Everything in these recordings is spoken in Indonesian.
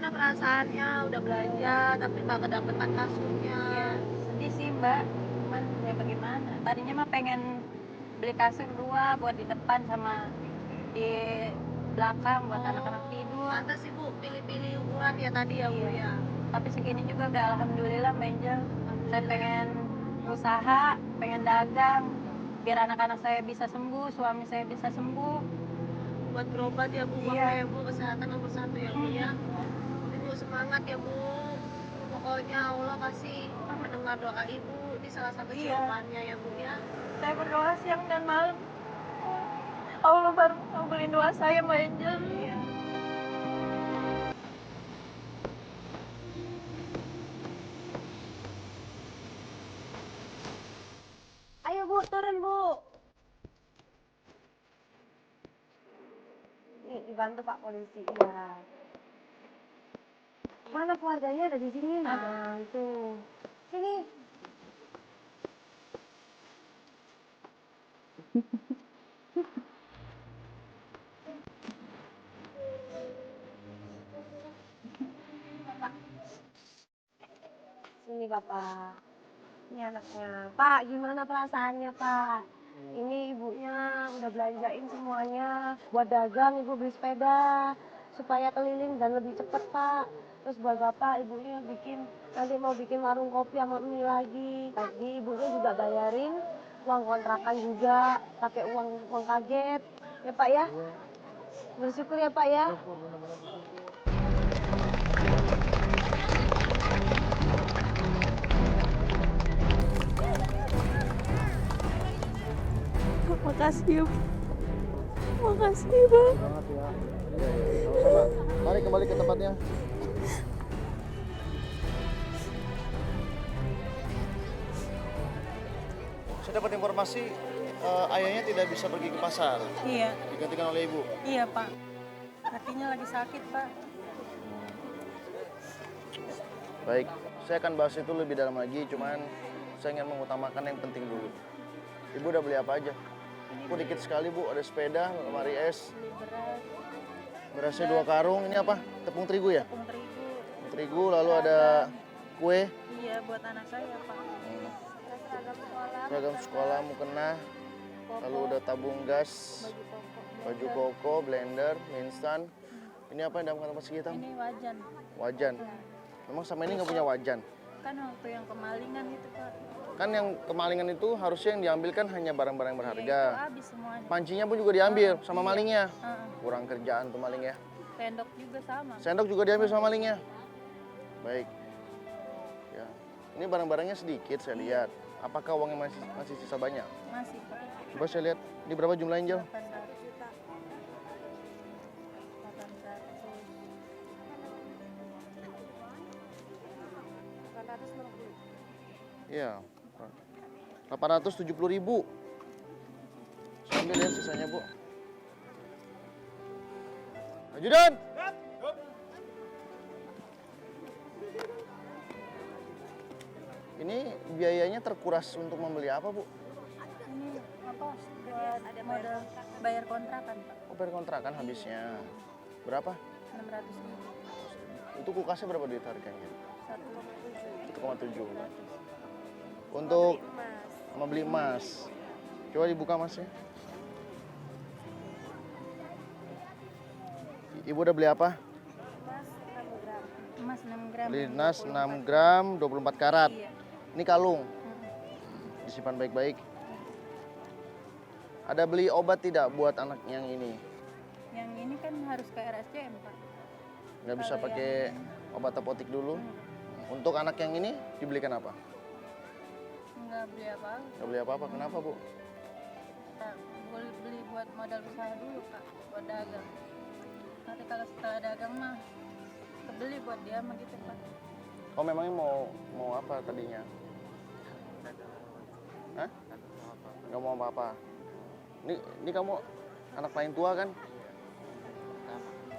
gimana perasaannya? Udah belanja tapi nggak kedapetan kasurnya. Iya, sedih sih Mbak. Cuman ya bagaimana? Tadinya mah pengen beli kasur 2 buat di depan sama di belakang buat anak-anak tidur. Pantas Ibu pilih-pilih ukuran ya tadi ya Bu Iya. ya. Tapi segini juga udah alhamdulillah Mbak Angel. Saya pengen usaha, pengen dagang, biar anak-anak saya bisa sembuh, suami saya bisa sembuh. Buat berobat ya Bu, Iya. ya Bu, kesehatan nomor 1 ya Bu ya. Ibu semangat ya Bu. Pokoknya Allah kasih mendengar doa Ibu di salah satu jawabannya ya Bu ya. Saya berdoa siang dan malam. Allah baru ngabulin doa saya Mbak Angel. Iya. Ayo Bu, turun Bu. Nih, dibantu Pak polisi. Iya. Mana keluarganya ada di sini? Nah, itu. Sini. Sini Bapak. Ini anaknya. Pak, gimana perasaannya Pak? Ini ibunya udah belanjain semuanya. Buat dagang ibu beli sepeda. Supaya keliling dan lebih cepet Pak. Terus buat Bapak, ibunya nanti mau bikin warung kopi sama mie lagi. Tadi ibunya juga bayarin uang kontrakan juga. Pakai uang kaget. Ya Pak ya? Bersyukur ya Pak ya? Makasih ya. Makasih Bang. Banget ya. Sama-sama. Mari kembali ke tempatnya. Saya dapat informasi ayahnya tidak bisa pergi ke pasar. Iya. Digantikan oleh ibu. Iya Pak. Hatinya lagi sakit Pak. Baik, saya akan bahas itu lebih dalam lagi. Cuman saya ingin mengutamakan yang penting dulu. Ibu udah beli apa aja? Bu, dikit sekali Bu, ada sepeda, lemari es. Beli beras, Berasnya 2 karung. Ini apa? Tepung terigu ya? tepung terigu. Tepung terigu, lalu ada kue. Iya buat anak saya Pak. Seragam sekolah. Seragam sekolah, mukena. Lalu udah tabung gas, Baju koko. baju koko, blender, mie instan. Ini apa yang dalam kantong plastik hitam? Ini wajan. Wajan. Memang sama ini nggak punya wajan. Kan waktu yang kemalingan itu Pak. Kan yang kemalingan itu harusnya yang diambil kan hanya barang-barang Iya, berharga. itu habis semuanya. Pancinya pun juga diambil sama Iya. malingnya. Heeh. Kurang kerjaan tuh maling ya. Sendok juga sama. Sendok juga diambil sama malingnya. Baik. Ya. Ini barang-barangnya sedikit saya lihat. Apakah uangnya masih sisa banyak? Masih Pak. Coba saya lihat. Ini berapa jumlahnya, Jel? 800 juta. 800. Iya. 870.000. Saya ambil ya sisanya, Bu. Ajudan! Ini biayanya terkuras untuk membeli apa, Bu? Ini apa? Buat modal bayar kontrakan Pak. Oh, bayar kontrakan habisnya. Berapa? 600 ribu. Itu kulkasnya berapa duit harganya? 1,7. 1,7. Untuk sama beli emas. Coba dibuka Masnya. Ibu udah beli apa? Emas 6 gram. Beli emas 6 gram 24 karat. Iya. Ini kalung. Disimpan baik-baik. Ada beli obat tidak buat anak yang ini? Yang ini kan harus ke RSCM Pak. Nggak bisa Kalau pakai obat apotik dulu. Untuk anak yang ini dibelikan apa? Nggak beli apa-apa. Nggak beli apa-apa. Kenapa, Bu? Pak, boleh beli buat modal usaha dulu Pak, buat dagang. Nanti kalau setelah dagang mah kebeli buat dia mah gitu Pak. Oh, memangnya mau apa tadinya? Hah? Nggak mau apa-apa. Ini kamu anak paling tua kan?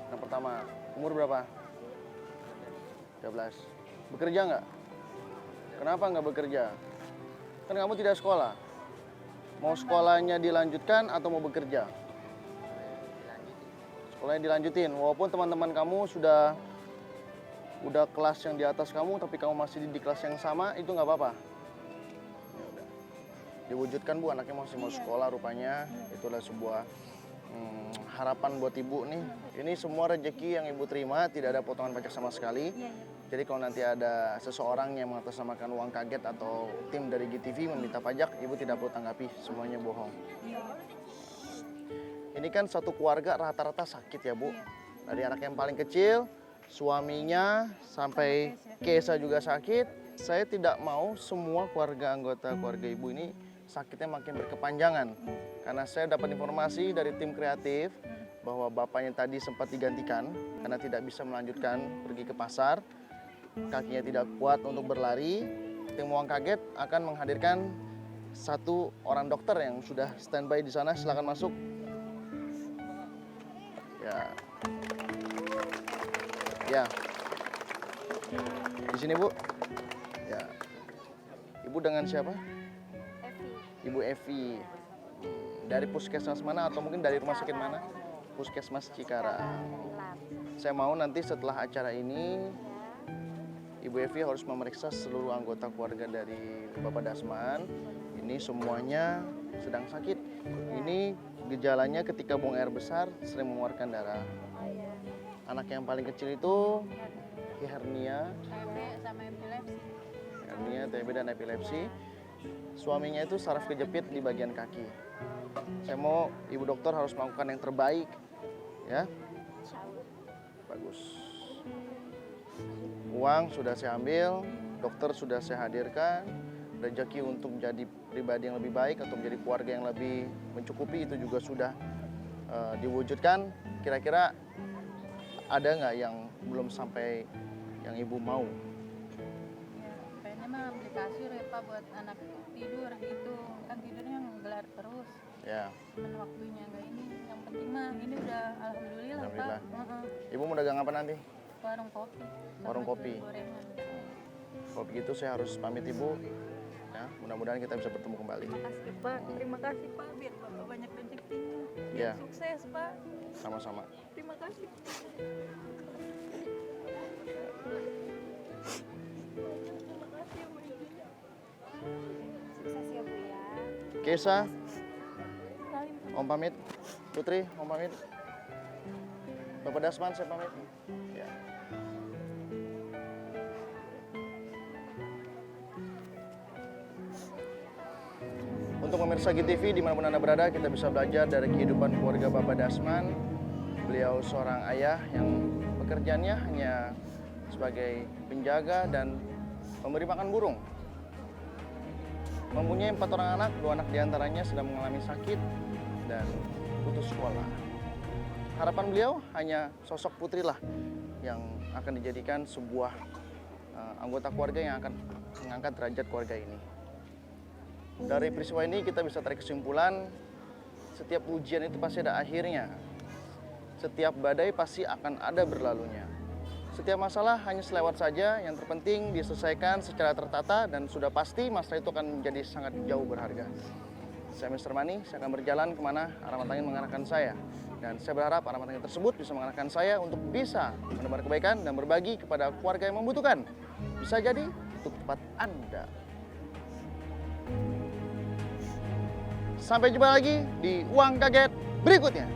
Yang pertama. Umur berapa? 13. Bekerja nggak? Kenapa nggak bekerja? Kan kamu tidak sekolah. Mau sekolahnya dilanjutkan atau mau bekerja? Sekolahnya dilanjutin. Walaupun teman-teman kamu sudah udah kelas yang di atas kamu tapi kamu masih di kelas yang sama, itu nggak apa-apa. Ya udah. Diwujudkan Bu, anaknya masih mau sekolah rupanya. Itu adalah sebuah harapan buat Ibu nih. Ini semua rezeki yang Ibu terima, tidak ada potongan pajak sama sekali. Jadi kalau nanti ada seseorang yang mengatasnamakan uang kaget atau tim dari GTV meminta pajak, Ibu tidak perlu tanggapi, semuanya bohong. Ini kan satu keluarga rata-rata sakit ya Bu. Dari anak yang paling kecil, suaminya, sampai Kesa juga sakit. Saya tidak mau semua anggota keluarga Ibu ini sakitnya makin berkepanjangan. Karena saya dapat informasi dari tim kreatif bahwa bapaknya tadi sempat digantikan karena tidak bisa melanjutkan pergi ke pasar. Kakinya tidak kuat untuk berlari. Tim Uang Kaget akan menghadirkan satu orang dokter yang sudah standby di sana. Silakan masuk. Ya. Di sini Bu. Ya. Ibu dengan siapa? Ibu Evi. Dari puskesmas mana atau mungkin dari rumah sakit mana? Puskesmas Cikarang. Saya mau nanti setelah acara ini Ibu Evi harus memeriksa seluruh anggota keluarga dari Bapak Dasman. Ini semuanya sedang sakit. Ini gejalanya ketika buang air besar sering mengeluarkan darah. Anak yang paling kecil itu hernia, TB sama epilepsi. hernia, TB dan epilepsi. Suaminya itu saraf kejepit di bagian kaki. Saya mau Ibu dokter harus melakukan yang terbaik, ya. Bagus. Uang sudah saya ambil, dokter sudah saya hadirkan, rezeki untuk menjadi pribadi yang lebih baik atau menjadi keluarga yang lebih mencukupi itu juga sudah diwujudkan. Kira-kira ada nggak yang belum sampai yang Ibu mau? Ya, pengennya mah beli kasur ya Pak buat anak tidur gitu. Kan tidurnya ngegelar terus. Ya. Cuman waktunya nggak ini. Yang penting mah ini udah alhamdulillah, Alhamdulillah. Pak. Ibu mau dagang apa nanti? Warung kopi. sama Warung kopi. gorengan. Kalau begitu saya harus pamit Ibu. Ya, mudah-mudahan kita bisa bertemu kembali. Makasih Pak, terima kasih Pak, biar Bapak banyak rezekinya. Ya. Sukses Pak, Sama-sama. terima kasih. Sukses ya Bu ya. Kesa, Om pamit. Putri, Om pamit. Bapak Dasman, saya pamit. Ya. Untuk pemirsa GTV dimanapun Anda berada, kita bisa belajar dari kehidupan keluarga Bapak Dasman. Beliau seorang ayah yang pekerjaannya hanya sebagai penjaga dan memberi makan burung. Mempunyai 4 orang anak, 2 anak diantaranya sedang mengalami sakit dan putus sekolah. Harapan beliau hanya sosok putri lah yang akan dijadikan sebuah anggota keluarga yang akan mengangkat derajat keluarga ini. Dari peristiwa ini kita bisa tarik kesimpulan, setiap ujian itu pasti ada akhirnya. Setiap badai pasti akan ada berlalunya. Setiap masalah hanya selewat saja, yang terpenting diselesaikan secara tertata dan sudah pasti masalah itu akan menjadi sangat jauh berharga. Saya Mr. Mani, saya akan berjalan kemana arah mata angin mengarahkan saya. Dan saya berharap arah mata angin tersebut bisa mengarahkan saya untuk bisa menebar kebaikan dan berbagi kepada keluarga yang membutuhkan. Bisa jadi untuk tempat Anda. Sampai jumpa lagi di Uang Kaget berikutnya.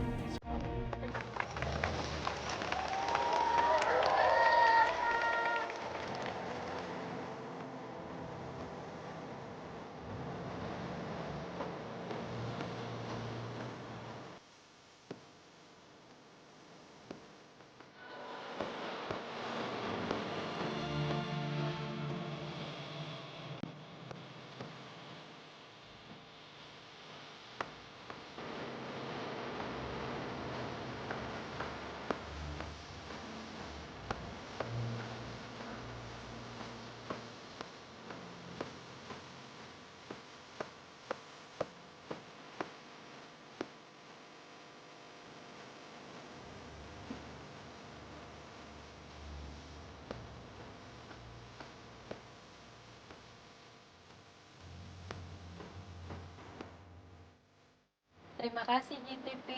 Terima kasih GTV.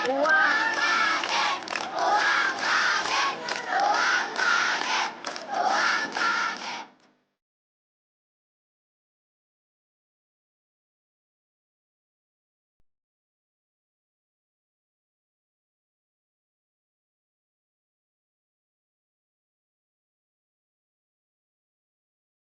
Uang